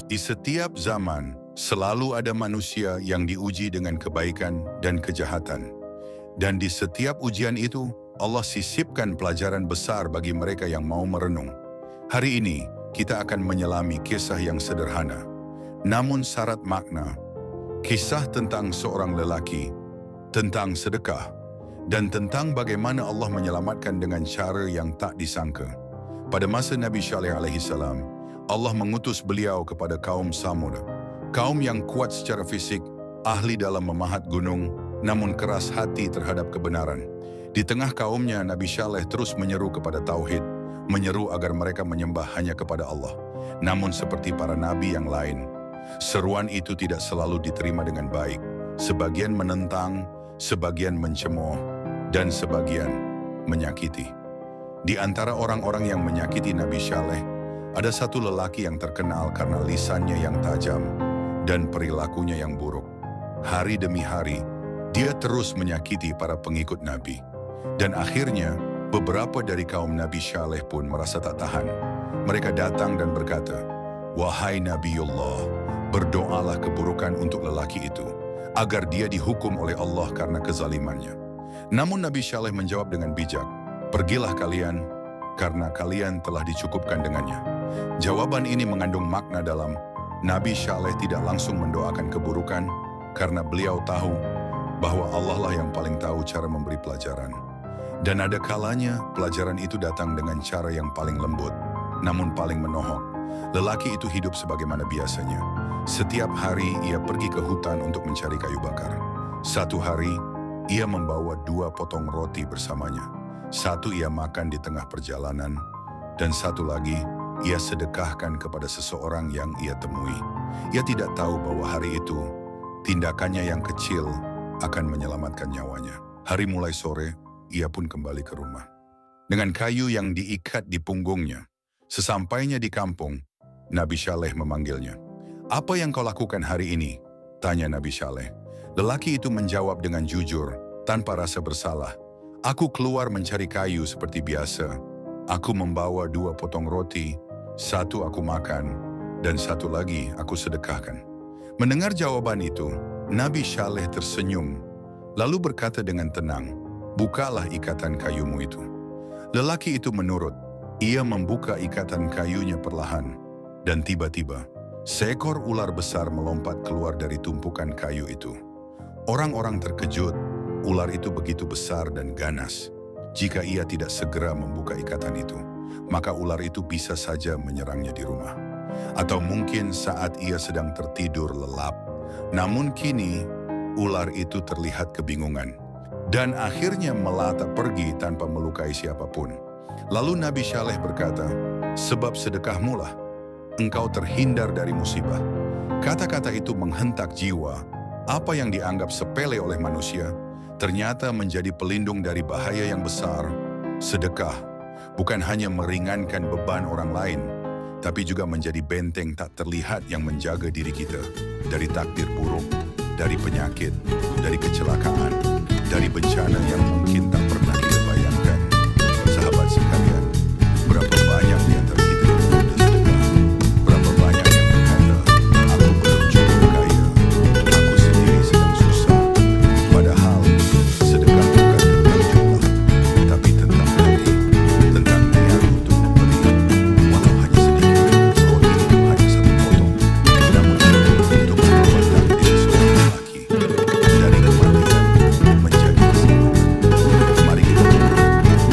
Di setiap zaman, selalu ada manusia yang diuji dengan kebaikan dan kejahatan. Dan di setiap ujian itu, Allah sisipkan pelajaran besar bagi mereka yang mau merenung. Hari ini, kita akan menyelami kisah yang sederhana, namun syarat makna. Kisah tentang seorang lelaki, tentang sedekah, dan tentang bagaimana Allah menyelamatkan dengan cara yang tak disangka. Pada masa Nabi Syaleh alaihissalam, Allah mengutus beliau kepada kaum Samud, kaum yang kuat secara fisik, ahli dalam memahat gunung, namun keras hati terhadap kebenaran. Di tengah kaumnya, Nabi Syaleh terus menyeru kepada tauhid, menyeru agar mereka menyembah hanya kepada Allah. Namun seperti para nabi yang lain, seruan itu tidak selalu diterima dengan baik. Sebagian menentang, sebagian mencemooh, dan sebagian menyakiti. Di antara orang-orang yang menyakiti Nabi Syaleh, ada satu lelaki yang terkenal karena lisannya yang tajam dan perilakunya yang buruk. Hari demi hari, dia terus menyakiti para pengikut Nabi. Dan akhirnya, beberapa dari kaum Nabi Syaleh pun merasa tak tahan. Mereka datang dan berkata, "Wahai Nabiullah, berdoalah keburukan untuk lelaki itu, agar dia dihukum oleh Allah karena kezalimannya." Namun Nabi Syaleh menjawab dengan bijak, "Pergilah kalian, karena kalian telah dicukupkan dengannya." Jawaban ini mengandung makna dalam. Nabi Syaleh tidak langsung mendoakan keburukan, karena beliau tahu bahwa Allah lah yang paling tahu cara memberi pelajaran. Dan ada kalanya pelajaran itu datang dengan cara yang paling lembut, namun paling menohok. Lelaki itu hidup sebagaimana biasanya. Setiap hari ia pergi ke hutan untuk mencari kayu bakar. Satu hari, ia membawa 2 potong roti bersamanya. Satu ia makan di tengah perjalanan, dan satu lagi ia sedekahkan kepada seseorang yang ia temui. Ia tidak tahu bahwa hari itu, tindakannya yang kecil akan menyelamatkan nyawanya. Hari mulai sore, ia pun kembali ke rumah. Dengan kayu yang diikat di punggungnya, sesampainya di kampung, Nabi Syaleh memanggilnya. "Apa yang kau lakukan hari ini?" tanya Nabi Syaleh. Lelaki itu menjawab dengan jujur, tanpa rasa bersalah. "Aku keluar mencari kayu seperti biasa. Aku membawa 2 potong roti, 1 aku makan, dan 1 lagi aku sedekahkan." Mendengar jawaban itu, Nabi Syaleh tersenyum, lalu berkata dengan tenang, "Bukalah ikatan kayumu itu." Lelaki itu menurut. Ia membuka ikatan kayunya perlahan, dan tiba-tiba, seekor ular besar melompat keluar dari tumpukan kayu itu. Orang-orang terkejut, ular itu begitu besar dan ganas. Jika ia tidak segera membuka ikatan itu, maka ular itu bisa saja menyerangnya di rumah. Atau mungkin saat ia sedang tertidur lelap. Namun kini, ular itu terlihat kebingungan, dan akhirnya melata pergi tanpa melukai siapapun. Lalu Nabi Syaleh berkata, "Sebab sedekahmu lah, engkau terhindar dari musibah." Kata-kata itu menghentak jiwa. Apa yang dianggap sepele oleh manusia, ternyata menjadi pelindung dari bahaya yang besar. Sedekah bukan hanya meringankan beban orang lain, tapi juga menjadi benteng tak terlihat yang menjaga diri kita dari takdir buruk, dari penyakit, dari kecelakaan, dari bencana yang mungkin tak pernah kita bayangkan. Sahabat sekalian, berapa banyak di antara kita yang menunda sedekah? Berapa banyak yang berkata, "Aku belum cukup kaya, aku sendiri sedang susah." Padahal sedekah bukan tentang jumlah, tapi tentang hati, tentang niat untuk memberi. Walau hanya sedikit, roti itu hanya 1 potong, namun untuk membawa takdir seorang lelaki dari kematian menjadi kesembuhan. Mari kita berdoa.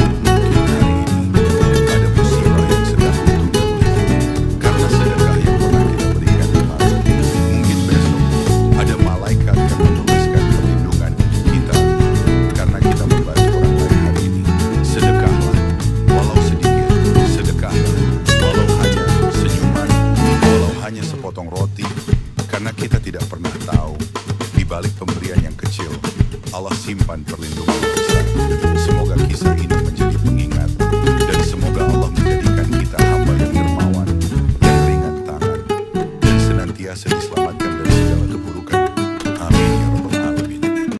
Mungkin hari ini ada musibah yang sedang ditunda-tunda karena sedekah yang pernah kita berikan kemarin. Mungkin besok ada malaikat yang menuliskan perlindungan untuk kita karena kita membantu orang lain hari ini. Sedekahlah, walau sedikit. Sedekahlah, walau hanya senyuman, walau hanya sepotong roti, karena kita tidak pernah tahu di balik pemberian yang kecil, Allah simpan perlindungan besar. Semoga kisah ini menjadi pengingat, dan semoga Allah menjadikan kita hamba yang dermawan, yang ringan tangan, dan senantiasa diselamatkan